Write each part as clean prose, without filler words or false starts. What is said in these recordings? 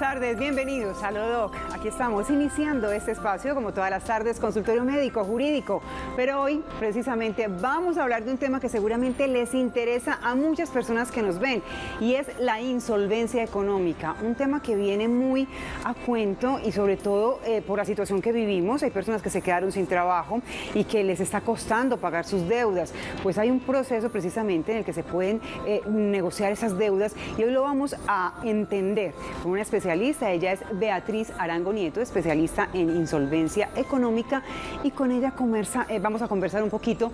tardes, bienvenidos a Lodoc. Aquí estamos iniciando este espacio, como todas las tardes, consultorio médico, jurídico. Pero hoy, precisamente, vamos a hablar de un tema que seguramente les interesa a muchas personas que nos ven, y es la insolvencia económica. Un tema que viene muy a cuento y sobre todo por la situación que vivimos. Hay personas que se quedaron sin trabajo y que les está costando pagar sus deudas. Pues hay un proceso precisamente en el que se pueden negociar esas deudas, y hoy lo vamos a entender con una especialista. Ella es Beatriz Arango Nieto, especialista en insolvencia económica, y con ella vamos a conversar un poquito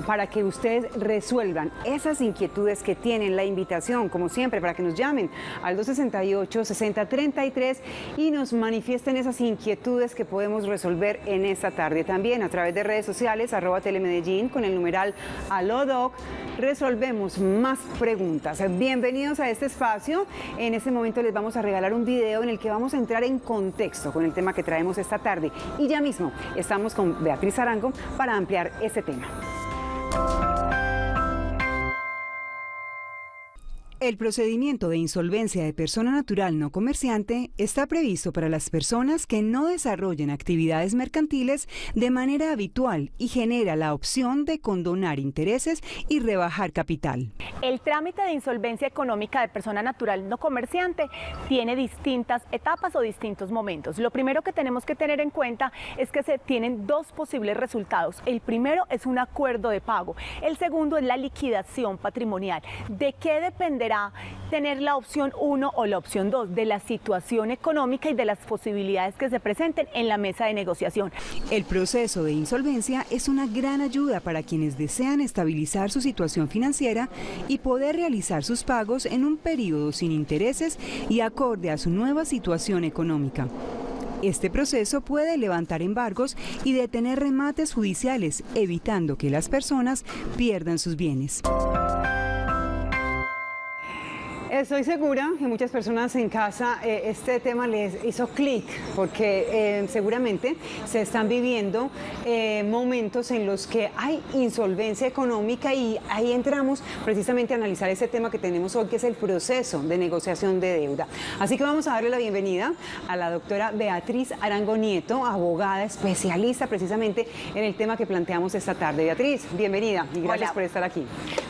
para que ustedes resuelvan esas inquietudes que tienen. La invitación, como siempre, para que nos llamen al 268-6033 y nos manifiesten esas inquietudes que podemos resolver en esta tarde. También a través de redes sociales, @telemedellín, con el numeral Lodoc, resolvemos más preguntas. Bienvenidos a este espacio. En este momento les vamos a regalar un video en el que vamos a entrar en contexto con el tema que traemos esta tarde. Y ya mismo estamos con Beatriz Arango para ampliar este tema. El procedimiento de insolvencia de persona natural no comerciante está previsto para las personas que no desarrollen actividades mercantiles de manera habitual y genera la opción de condonar intereses y rebajar capital. El trámite de insolvencia económica de persona natural no comerciante tiene distintas etapas o distintos momentos. Lo primero que tenemos que tener en cuenta es que se tienen dos posibles resultados. El primero es un acuerdo de pago. El segundo es la liquidación patrimonial. ¿De qué dependerá tener la opción 1 o la opción 2? De la situación económica y de las posibilidades que se presenten en la mesa de negociación. El proceso de insolvencia es una gran ayuda para quienes desean estabilizar su situación financiera y poder realizar sus pagos en un periodo sin intereses y acorde a su nueva situación económica. Este proceso puede levantar embargos y detener remates judiciales, evitando que las personas pierdan sus bienes. Estoy segura que muchas personas en casa este tema les hizo clic, porque seguramente se están viviendo momentos en los que hay insolvencia económica, y ahí entramos precisamente a analizar ese tema que tenemos hoy, que es el proceso de negociación de deuda. Así que vamos a darle la bienvenida a la doctora Beatriz Arango Nieto, abogada especialista precisamente en el tema que planteamos esta tarde. Beatriz, bienvenida y gracias por estar aquí.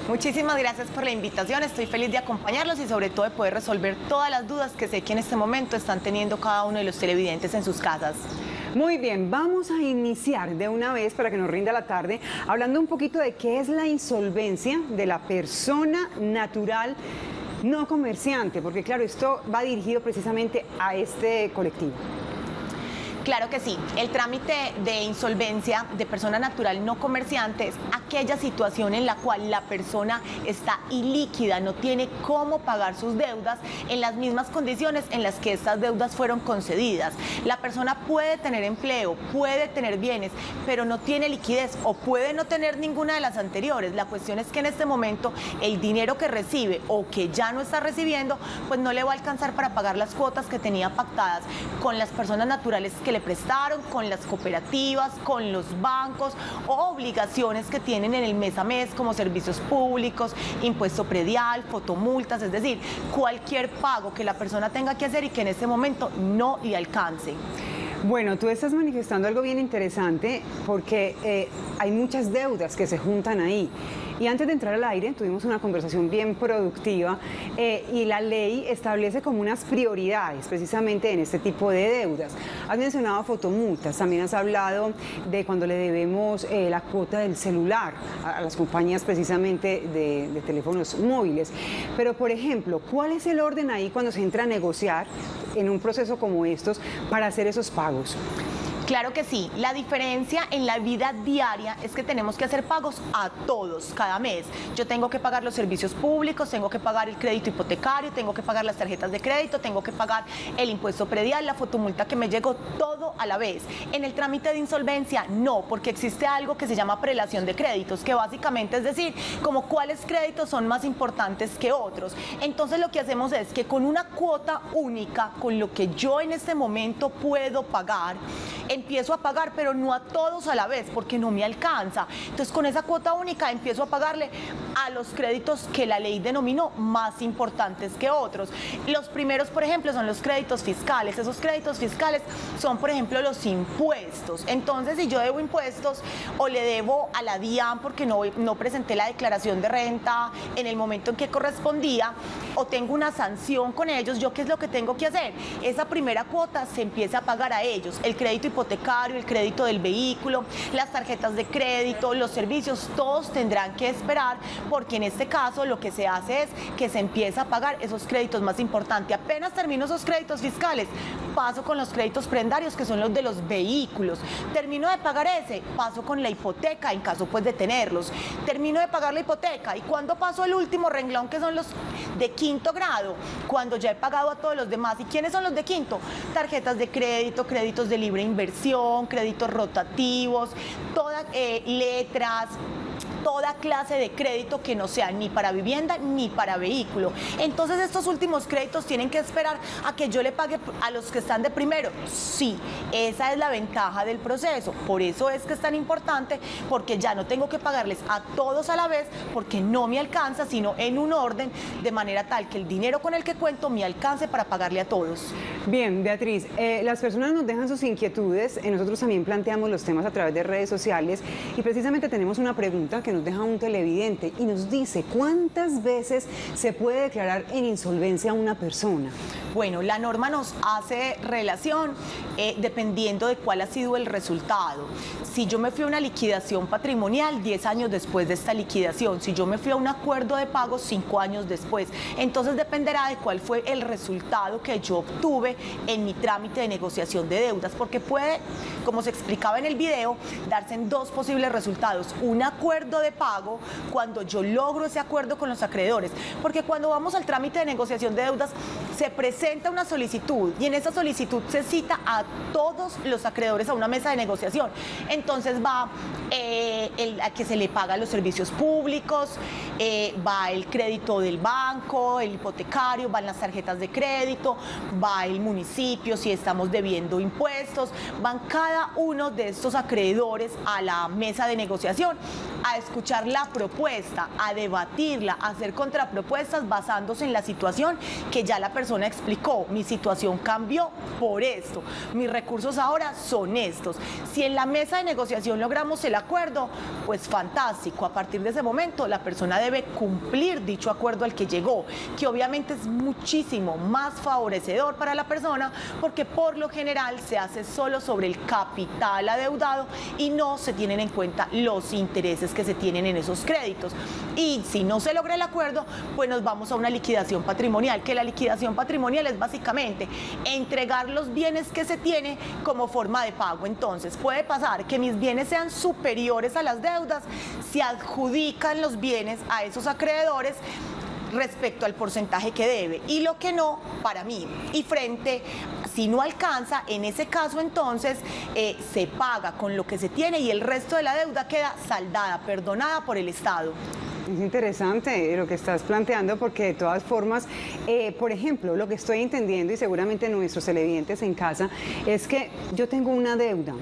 Muchísimas gracias por la invitación. Estoy feliz de acompañarlos y sobre todo de poder resolver todas las dudas que sé que en este momento están teniendo cada uno de los televidentes en sus casas. Muy bien, vamos a iniciar de una vez para que nos rinda la tarde hablando un poquito de qué es la insolvencia de la persona natural no comerciante, porque claro, esto va dirigido precisamente a este colectivo. Claro que sí. El trámite de insolvencia de persona natural no comerciante es aquella situación en la cual la persona está ilíquida, no tiene cómo pagar sus deudas en las mismas condiciones en las que estas deudas fueron concedidas. La persona puede tener empleo, puede tener bienes, pero no tiene liquidez, o puede no tener ninguna de las anteriores. La cuestión es que en este momento el dinero que recibe o que ya no está recibiendo, pues no le va a alcanzar para pagar las cuotas que tenía pactadas con las personas naturales que le prestaron, con las cooperativas, con los bancos, o obligaciones que tienen en el mes a mes, como servicios públicos, impuesto predial, fotomultas, es decir, cualquier pago que la persona tenga que hacer y que en este momento no le alcance. Bueno, tú estás manifestando algo bien interesante, porque hay muchas deudas que se juntan ahí. Y antes de entrar al aire tuvimos una conversación bien productiva, y la ley establece como unas prioridades precisamente en este tipo de deudas. Has mencionado fotomultas, también has hablado de cuando le debemos la cuota del celular a las compañías precisamente de teléfonos móviles. Pero, por ejemplo, ¿cuál es el orden ahí cuando se entra a negociar en un proceso como estos para hacer esos pagos? Claro que sí. La diferencia en la vida diaria es que tenemos que hacer pagos a todos cada mes. Yo tengo que pagar los servicios públicos, tengo que pagar el crédito hipotecario, tengo que pagar las tarjetas de crédito, tengo que pagar el impuesto predial, la fotomulta que me llegó, todo a la vez. En el trámite de insolvencia no, porque existe algo que se llama prelación de créditos, que básicamente es decir, como cuáles créditos son más importantes que otros. Entonces lo que hacemos es que con una cuota única, con lo que yo en este momento puedo pagar, empiezo a pagar, pero no a todos a la vez, porque no me alcanza. Entonces, con esa cuota única empiezo a pagarle a los créditos que la ley denominó más importantes que otros. Los primeros, por ejemplo, son los créditos fiscales. Esos créditos fiscales son, por ejemplo, los impuestos. Entonces, si yo debo impuestos o le debo a la DIAN porque no presenté la declaración de renta en el momento en que correspondía, o tengo una sanción con ellos, ¿yo qué es lo que tengo que hacer? Esa primera cuota se empieza a pagar a ellos. El crédito hipotecario, el crédito del vehículo, las tarjetas de crédito, los servicios, todos tendrán que esperar, porque en este caso lo que se hace es que se empieza a pagar esos créditos más importantes. Apenas termino esos créditos fiscales, paso con los créditos prendarios, que son los de los vehículos. Termino de pagar ese, paso con la hipoteca, en caso pues de tenerlos. Termino de pagar la hipoteca, y cuando paso el último renglón, que son los de quinto grado, cuando ya he pagado a todos los demás. ¿Y quiénes son los de quinto? Tarjetas de crédito, créditos de libre inversión, créditos rotativos, todas letras, toda clase de crédito que no sea ni para vivienda ni para vehículo. Entonces, estos últimos créditos tienen que esperar a que yo le pague a los que están de primero. Sí, esa es la ventaja del proceso. Por eso es que es tan importante, porque ya no tengo que pagarles a todos a la vez, porque no me alcanza, sino en un orden, de manera tal que el dinero con el que cuento me alcance para pagarle a todos. Bien, Beatriz, las personas nos dejan sus inquietudes, nosotros también planteamos los temas a través de redes sociales, y precisamente tenemos una pregunta que nos deja un televidente y nos dice: ¿cuántas veces se puede declarar en insolvencia a una persona? Bueno, la norma nos hace relación dependiendo de cuál ha sido el resultado. Si yo me fui a una liquidación patrimonial, 10 años después de esta liquidación. Si yo me fui a un acuerdo de pago, 5 años después. Entonces dependerá de cuál fue el resultado que yo obtuve en mi trámite de negociación de deudas, porque puede, como se explicaba en el video, darse en dos posibles resultados. Un acuerdo de pago, cuando yo logro ese acuerdo con los acreedores, porque cuando vamos al trámite de negociación de deudas se presenta una solicitud, y en esa solicitud se cita a todos los acreedores a una mesa de negociación. Entonces va a que se le pagan los servicios públicos, va el crédito del banco, el hipotecario, van las tarjetas de crédito, va el municipio si estamos debiendo impuestos, van cada uno de estos acreedores a la mesa de negociación a escuchar la propuesta, a debatirla, a hacer contrapropuestas basándose en la situación que ya la persona explicó. Mi situación cambió por esto, mis recursos ahora son estos. Si en la mesa de negociación logramos el acuerdo, pues fantástico. A partir de ese momento la persona debe cumplir dicho acuerdo al que llegó, que obviamente es muchísimo más favorecedor para la persona, porque por lo general se hace solo sobre el capital adeudado y no se tienen en cuenta los intereses que se tienen en esos créditos. Y si no se logra el acuerdo, pues nos vamos a una liquidación patrimonial, que la liquidación patrimonial es básicamente entregar los bienes que se tiene como forma de pago. Entonces puede pasar que mis bienes sean superiores a las deudas, se adjudican los bienes a esos acreedores respecto al porcentaje que debe, y lo que no, para mí. Y si no alcanza, en ese caso entonces se paga con lo que se tiene y el resto de la deuda queda saldada, perdonada por el Estado. Es interesante lo que estás planteando, porque de todas formas, por ejemplo, lo que estoy entendiendo, y seguramente nuestros televidentes en casa, es que yo tengo una deuda,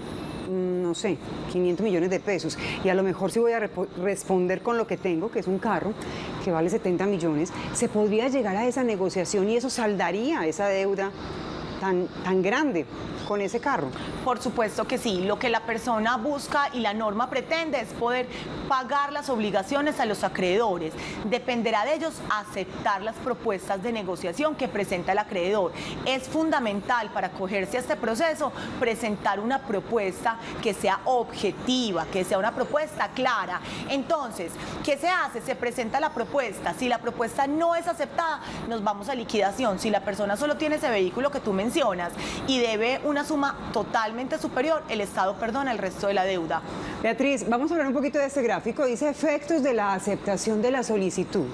no sé, 500 millones de pesos, y a lo mejor si voy a responder con lo que tengo, que es un carro que vale 70 millones, se podría llegar a esa negociación y eso saldaría esa deuda tan grande con ese carro. Por supuesto que sí. Lo que la persona busca y la norma pretende es poder pagar las obligaciones a los acreedores. Dependerá de ellos aceptar las propuestas de negociación que presenta el acreedor. Es fundamental para acogerse a este proceso presentar una propuesta que sea objetiva, que sea una propuesta clara. Entonces, ¿qué se hace? Se presenta la propuesta. Si la propuesta no es aceptada, nos vamos a liquidación. Si la persona solo tiene ese vehículo que tú mencionas y debe una suma totalmente superior, el Estado perdona el resto de la deuda. Beatriz, vamos a hablar un poquito de este gráfico. Dice efectos de la aceptación de la solicitud.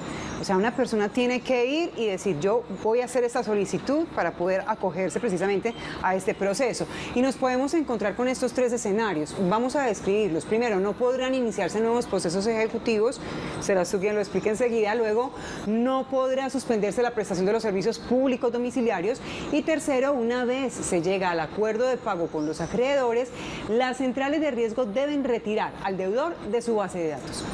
O sea, una persona tiene que ir y decir, yo voy a hacer esta solicitud para poder acogerse precisamente a este proceso. Y nos podemos encontrar con estos tres escenarios. Vamos a describirlos. Primero, no podrán iniciarse nuevos procesos ejecutivos, será tú quien lo explique enseguida. Luego, no podrá suspenderse la prestación de los servicios públicos domiciliarios. Y tercero, una vez se llega al acuerdo de pago con los acreedores, las centrales de riesgo deben retirar al deudor de su base de datos.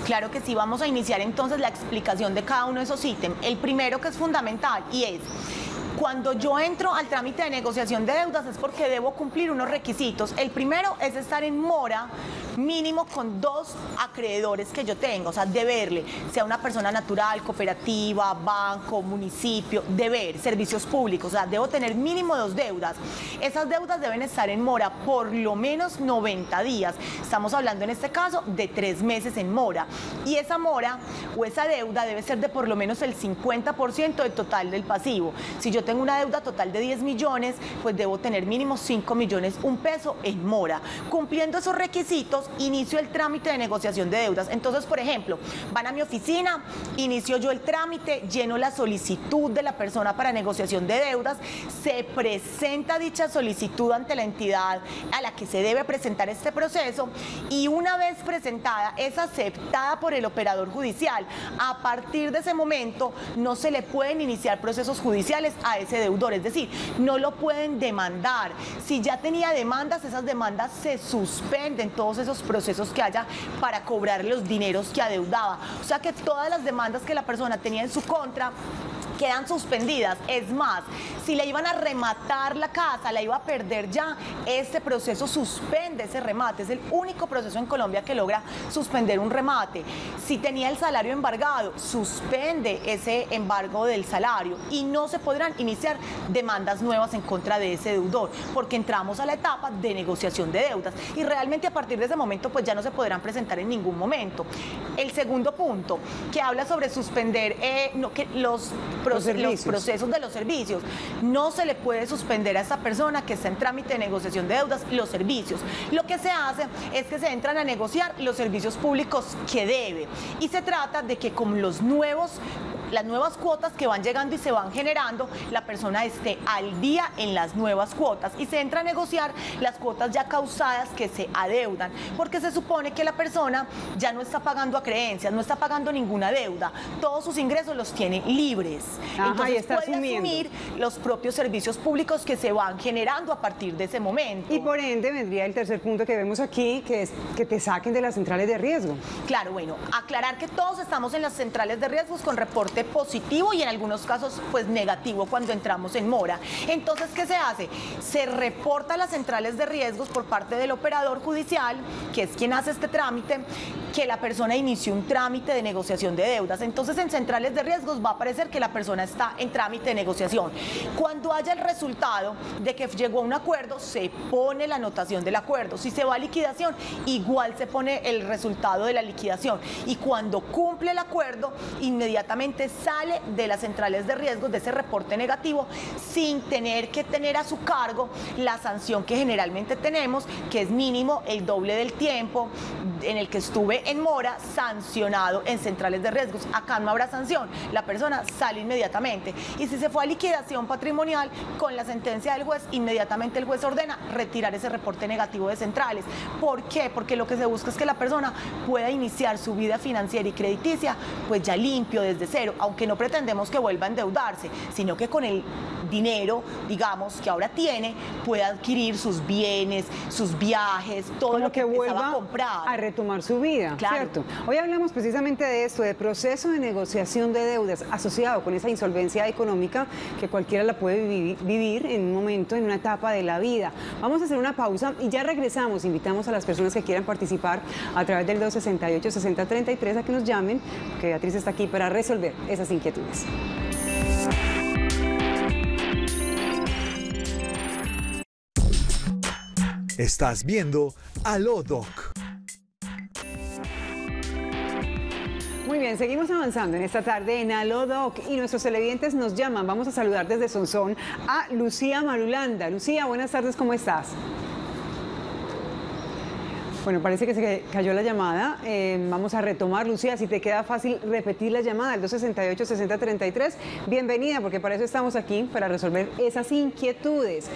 Claro que sí, vamos a iniciar entonces la explicación de cada uno de esos ítems. El primero, que es fundamental, y es: cuando yo entro al trámite de negociación de deudas es porque debo cumplir unos requisitos. El primero es estar en mora mínimo con 2 acreedores que yo tengo, o sea, deberle, sea una persona natural, cooperativa, banco, municipio, deber, servicios públicos, o sea, debo tener mínimo 2 deudas. Esas deudas deben estar en mora por lo menos 90 días. Estamos hablando en este caso de 3 meses en mora. Y esa mora o esa deuda debe ser de por lo menos el 50% del total del pasivo. Si yo tengo una deuda total de 10 millones, pues debo tener mínimo 5 millones, un peso en mora. Cumpliendo esos requisitos, inicio el trámite de negociación de deudas. Entonces, por ejemplo, van a mi oficina, inicio yo el trámite, lleno la solicitud de la persona para negociación de deudas, se presenta dicha solicitud ante la entidad a la que se debe presentar este proceso, y una vez presentada es aceptada por el operador judicial. A partir de ese momento no se le pueden iniciar procesos judiciales a ese deudor, es decir, no lo pueden demandar. Si ya tenía demandas, esas demandas se suspenden, todos esos procesos que haya para cobrar los dineros que adeudaba. O sea que todas las demandas que la persona tenía en su contra quedan suspendidas. Es más, si le iban a rematar la casa, la iba a perder ya, este proceso suspende ese remate. Es el único proceso en Colombia que logra suspender un remate. Si tenía el salario embargado, suspende ese embargo del salario y no se podrán iniciar demandas nuevas en contra de ese deudor, porque entramos a la etapa de negociación de deudas y realmente a partir de ese momento pues ya no se podrán presentar en ningún momento. El segundo punto, que habla sobre suspender los procesos de los servicios. No se le puede suspender a esta persona que está en trámite de negociación de deudas los servicios. Lo que se hace es que se entran a negociar los servicios públicos que debe, y se trata de que con las nuevas cuotas que van llegando y se van generando, la persona esté al día en las nuevas cuotas, y se entra a negociar las cuotas ya causadas que se adeudan, porque se supone que la persona ya no está pagando a creencias, no está pagando ninguna deuda, todos sus ingresos los tiene libres. Entonces puede asumir los propios servicios públicos que se van generando a partir de ese momento. Y por ende vendría el tercer punto que vemos aquí, que es que te saquen de las centrales de riesgo. Claro, bueno, aclarar que todos estamos en las centrales de riesgos con reporte positivo y en algunos casos pues negativo cuando entramos en mora. Entonces, ¿qué se hace? Se reporta a las centrales de riesgos por parte del operador judicial, que es quien hace este trámite, que la persona inició un trámite de negociación de deudas. Entonces, en centrales de riesgos va a aparecer que la persona está en trámite de negociación. Cuando haya el resultado de que llegó a un acuerdo, se pone la anotación del acuerdo. Si se va a liquidación, igual se pone el resultado de la liquidación. Y cuando cumple el acuerdo, inmediatamente sale de las centrales de riesgos, de ese reporte negativo, sin tener que tener a su cargo la sanción que generalmente tenemos, que es mínimo el doble del tiempo en el que estuve en mora sancionado en centrales de riesgos. Acá no habrá sanción, la persona sale inmediatamente. Y si se fue a liquidación patrimonial, con la sentencia del juez, inmediatamente el juez ordena retirar ese reporte negativo de centrales. ¿Por qué? Porque lo que se busca es que la persona pueda iniciar su vida financiera y crediticia pues ya limpio, desde cero, aunque no pretendemos que vuelva a endeudarse, sino que con el dinero, digamos, que ahora tiene, pueda adquirir sus bienes, sus viajes, todo lo que vuelva a comprar, a retomar su vida, claro. ¿Cierto? Hoy hablamos precisamente de esto, de proceso de negociación de deudas asociado con esa insolvencia económica que cualquiera la puede vivir en un momento, en una etapa de la vida. Vamos a hacer una pausa y ya regresamos. Invitamos a las personas que quieran participar a través del 268-6033 a que nos llamen, que Beatriz está aquí para resolver esas inquietudes. Estás viendo Aló Doc. Muy bien, seguimos avanzando en esta tarde en Aló Doc y nuestros televidentes nos llaman. Vamos a saludar desde Sonsón a Lucía Marulanda. Lucía, buenas tardes, ¿cómo estás? Bueno, parece que se cayó la llamada. Vamos a retomar. Lucía, si te queda fácil repetir la llamada, el 268-6033. Bienvenida, porque para eso estamos aquí, para resolver esas inquietudes.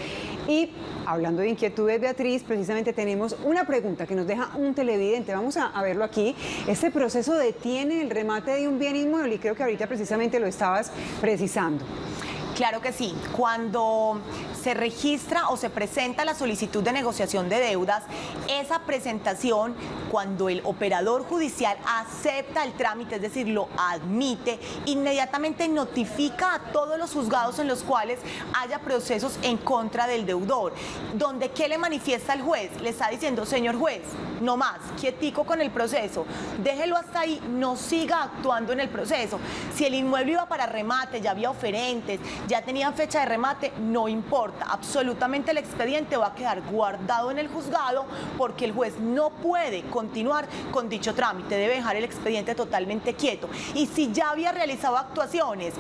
Y hablando de inquietudes, Beatriz, precisamente tenemos una pregunta que nos deja un televidente. Vamos a verlo aquí. Este proceso detiene el remate de un bien inmueble y creo que ahorita precisamente lo estabas precisando. Claro que sí. Cuando se registra o se presenta la solicitud de negociación de deudas, esa presentación, cuando el operador judicial acepta el trámite, es decir, lo admite, inmediatamente notifica a todos los juzgados en los cuales haya procesos en contra del deudor, donde ¿qué le manifiesta el juez? Le está diciendo, señor juez, no más, quietico con el proceso, déjelo hasta ahí, no siga actuando en el proceso. Si el inmueble iba para remate, ya había oferentes, ya tenían fecha de remate, no importa, absolutamente el expediente va a quedar guardado en el juzgado porque el juez no puede continuar con dicho trámite, debe dejar el expediente totalmente quieto. Y si ya había realizado actuaciones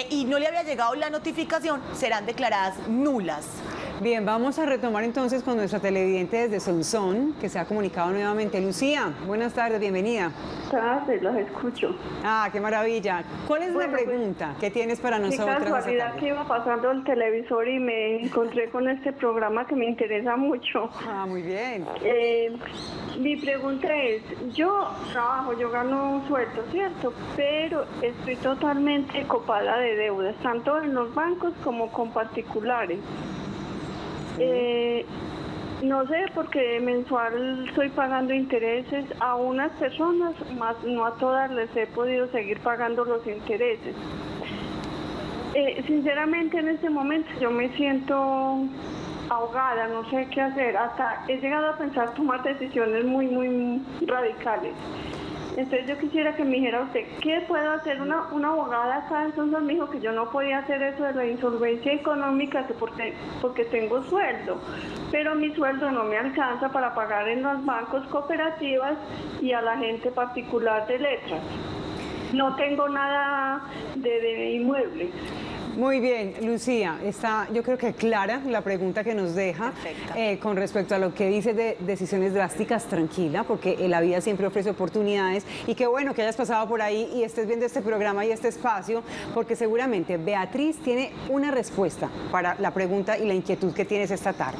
y no le había llegado la notificación, serán declaradas nulas. Bien, vamos a retomar entonces con nuestra televidente desde Sonsón, que se ha comunicado nuevamente. Lucía, buenas tardes, bienvenida. Tardes, los escucho. Ah, qué maravilla. ¿Cuál es la pregunta que tienes para nosotros? Qué casualidad que iba pasando el televisor y me encontré con este programa que me interesa mucho. Ah, muy bien. Mi pregunta es, yo trabajo, yo gano un sueldo, ¿cierto? Pero estoy totalmente copada de deudas, tanto en los bancos como con particulares. No sé, porque mensual estoy pagando intereses a unas personas, más no a todas les he podido seguir pagando los intereses. Sinceramente en este momento yo me siento ahogada, no sé qué hacer, hasta he llegado a pensar tomar decisiones muy radicales. Entonces yo quisiera que me dijera usted, ¿qué puedo hacer? Una abogada acá entonces me dijo que yo no podía hacer eso de la insolvencia económica porque tengo sueldo, pero mi sueldo no me alcanza para pagar en los bancos, cooperativas y a la gente particular de letras. No tengo nada de inmuebles. Muy bien, Lucía, está yo creo que clara la pregunta que nos deja con respecto a lo que dice de decisiones drásticas, tranquila, porque la vida siempre ofrece oportunidades y qué bueno que hayas pasado por ahí y estés viendo este programa y este espacio, porque seguramente Beatriz tiene una respuesta para la pregunta y la inquietud que tienes esta tarde.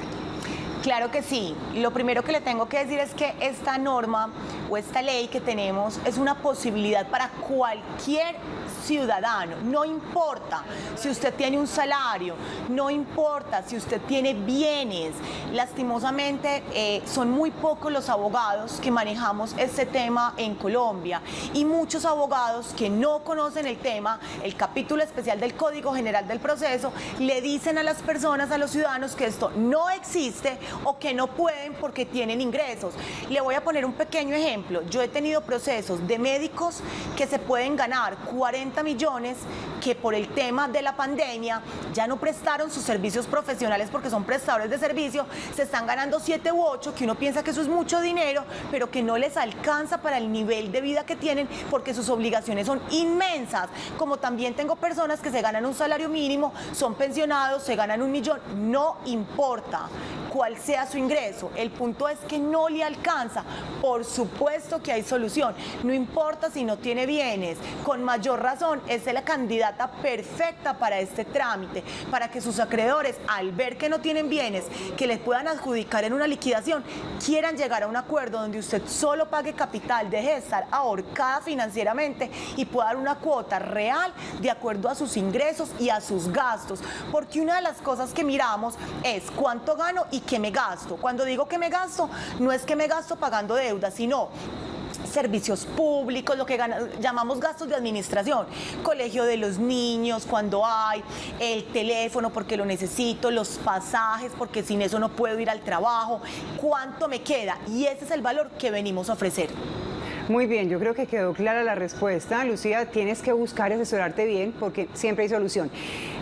Claro que sí. Lo primero que le tengo que decir es que esta norma o esta ley que tenemos es una posibilidad para cualquier ciudadano. No importa si usted tiene un salario, no importa si usted tiene bienes. Lastimosamente son muy pocos los abogados que manejamos este tema en Colombia y muchos abogados que no conocen el tema, el capítulo especial del Código General del Proceso, le dicen a las personas, a los ciudadanos, que esto no existe o que no pueden porque tienen ingresos. Le voy a poner un pequeño ejemplo. Yo he tenido procesos de médicos que se pueden ganar 40 millones que por el tema de la pandemia ya no prestaron sus servicios profesionales porque son prestadores de servicio, se están ganando 7 u 8, que uno piensa que eso es mucho dinero, pero que no les alcanza para el nivel de vida que tienen porque sus obligaciones son inmensas. Como también tengo personas que se ganan un salario mínimo, son pensionados, se ganan 1 millón, no importa cuál sea su ingreso, el punto es que no le alcanza. Por supuesto que hay solución, no importa si no tiene bienes, con mayor razón es la candidata perfecta para este trámite, para que sus acreedores, al ver que no tienen bienes que les puedan adjudicar en una liquidación, quieran llegar a un acuerdo donde usted solo pague capital, deje de estar ahorcada financieramente y pueda dar una cuota real de acuerdo a sus ingresos y a sus gastos, porque una de las cosas que miramos es cuánto gano y qué me gasto. Cuando digo que me gasto, no es que me gasto pagando deudas, sino servicios públicos, lo que llamamos gastos de administración, colegio de los niños cuando hay, el teléfono porque lo necesito, los pasajes porque sin eso no puedo ir al trabajo, cuánto me queda, y ese es el valor que venimos a ofrecer. Muy bien, yo creo que quedó clara la respuesta. Lucía, tienes que buscar y asesorarte bien porque siempre hay solución.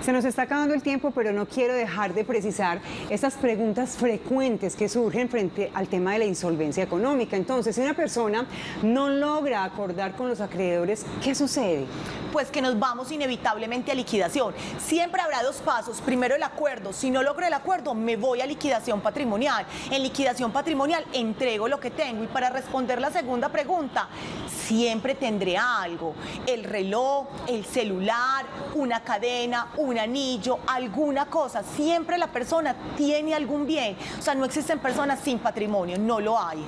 Se nos está acabando el tiempo, pero no quiero dejar de precisar estas preguntas frecuentes que surgen frente al tema de la insolvencia económica. Entonces, si una persona no logra acordar con los acreedores, ¿qué sucede? Pues que nos vamos inevitablemente a liquidación. Siempre habrá dos pasos. Primero el acuerdo. Si no logro el acuerdo, me voy a liquidación patrimonial. En liquidación patrimonial entrego lo que tengo. Y para responder la segunda pregunta, siempre tendré algo. El reloj, el celular, una cadena, un anillo, alguna cosa. Siempre la persona tiene algún bien. O sea, no existen personas sin patrimonio, no lo hay.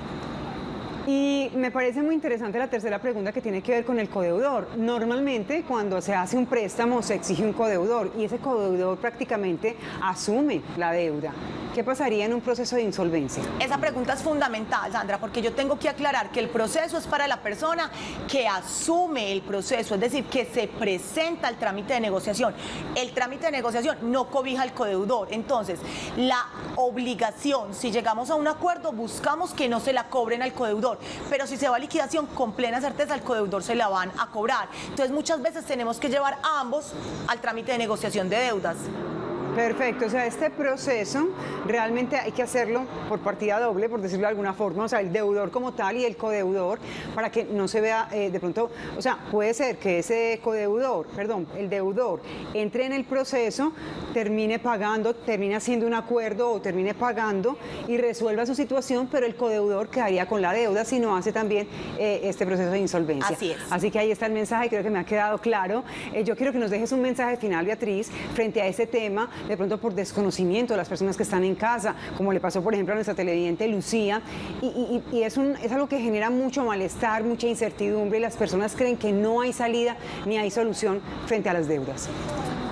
Y me parece muy interesante la tercera pregunta que tiene que ver con el codeudor. Normalmente cuando se hace un préstamo se exige un codeudor y ese codeudor prácticamente asume la deuda. ¿Qué pasaría en un proceso de insolvencia? Esa pregunta es fundamental, Sandra, porque yo tengo que aclarar que el proceso es para la persona que asume el proceso, es decir, que se presenta al trámite de negociación. El trámite de negociación no cobija al codeudor. Entonces, la obligación, si llegamos a un acuerdo, buscamos que no se la cobren al codeudor. Pero si se va a liquidación, con plena certeza al codeudor se la van a cobrar. Entonces muchas veces tenemos que llevar a ambos al trámite de negociación de deudas. Perfecto, o sea, este proceso realmente hay que hacerlo por partida doble, por decirlo de alguna forma, o sea, el deudor como tal y el codeudor, para que no se vea de pronto, o sea, puede ser que ese el deudor entre en el proceso, termine pagando, termine haciendo un acuerdo o termine pagando y resuelva su situación, pero el codeudor quedaría con la deuda si no hace también este proceso de insolvencia. Así es. Así que ahí está el mensaje, creo que me ha quedado claro. Yo quiero que nos dejes un mensaje final, Beatriz, frente a ese tema, de pronto por desconocimiento de las personas que están en casa, como le pasó por ejemplo a nuestra televidente Lucía, y es algo que genera mucho malestar, mucha incertidumbre, y las personas creen que no hay salida ni hay solución frente a las deudas.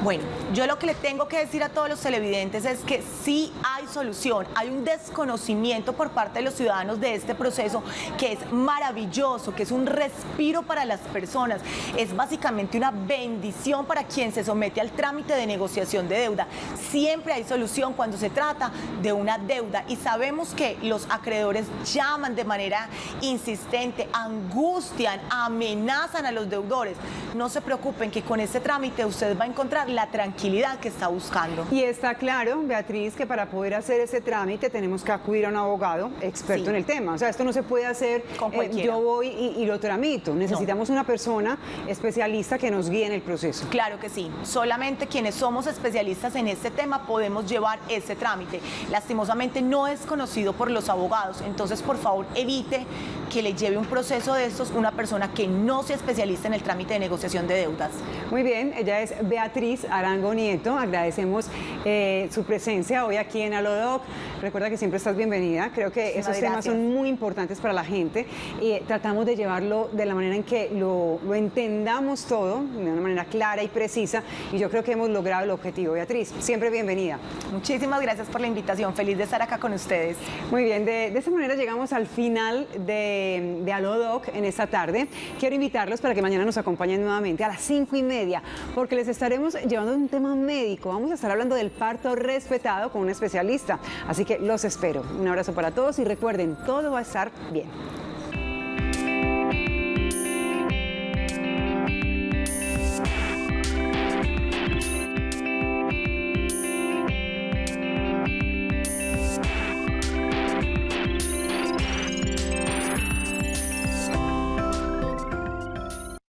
Bueno, yo lo que le tengo que decir a todos los televidentes es que sí hay solución, hay un desconocimiento por parte de los ciudadanos de este proceso que es maravilloso, que es un respiro para las personas, es básicamente una bendición para quien se somete al trámite de negociación de deuda. Siempre hay solución cuando se trata de una deuda y sabemos que los acreedores llaman de manera insistente, angustian, amenazan a los deudores. No se preocupen que con este trámite usted va a encontrar la tranquilidad que está buscando. Y está claro, Beatriz, que para poder hacer ese trámite tenemos que acudir a un abogado experto en el tema. O sea, esto no se puede hacer con cualquiera. Yo voy y lo tramito. Necesitamos una persona especialista que nos guíe en el proceso. Claro que sí. Solamente quienes somos especialistas en este tema podemos llevar ese trámite. Lastimosamente no es conocido por los abogados. Entonces, por favor, evite que le lleve un proceso de estos una persona que no sea especialista en el trámite de negociación de deudas. Muy bien, ella es Beatriz Arango Nieto. Agradecemos su presencia hoy aquí en Alodoc. Recuerda que siempre estás bienvenida. Creo que esos temas son muy importantes para la gente y tratamos de llevarlo de la manera en que lo entendamos todo, de una manera clara y precisa, y yo creo que hemos logrado el objetivo. Beatriz, siempre bienvenida. Muchísimas gracias por la invitación. Feliz de estar acá con ustedes. Muy bien, de esta manera llegamos al final de Alodoc en esta tarde. Quiero invitarlos para que mañana nos acompañen nuevamente a las 5:30, porque les estaremos llevando un tema médico. Vamos a estar hablando del parto respetado con un especialista. Así que los espero. Un abrazo para todos y recuerden, todo va a estar bien.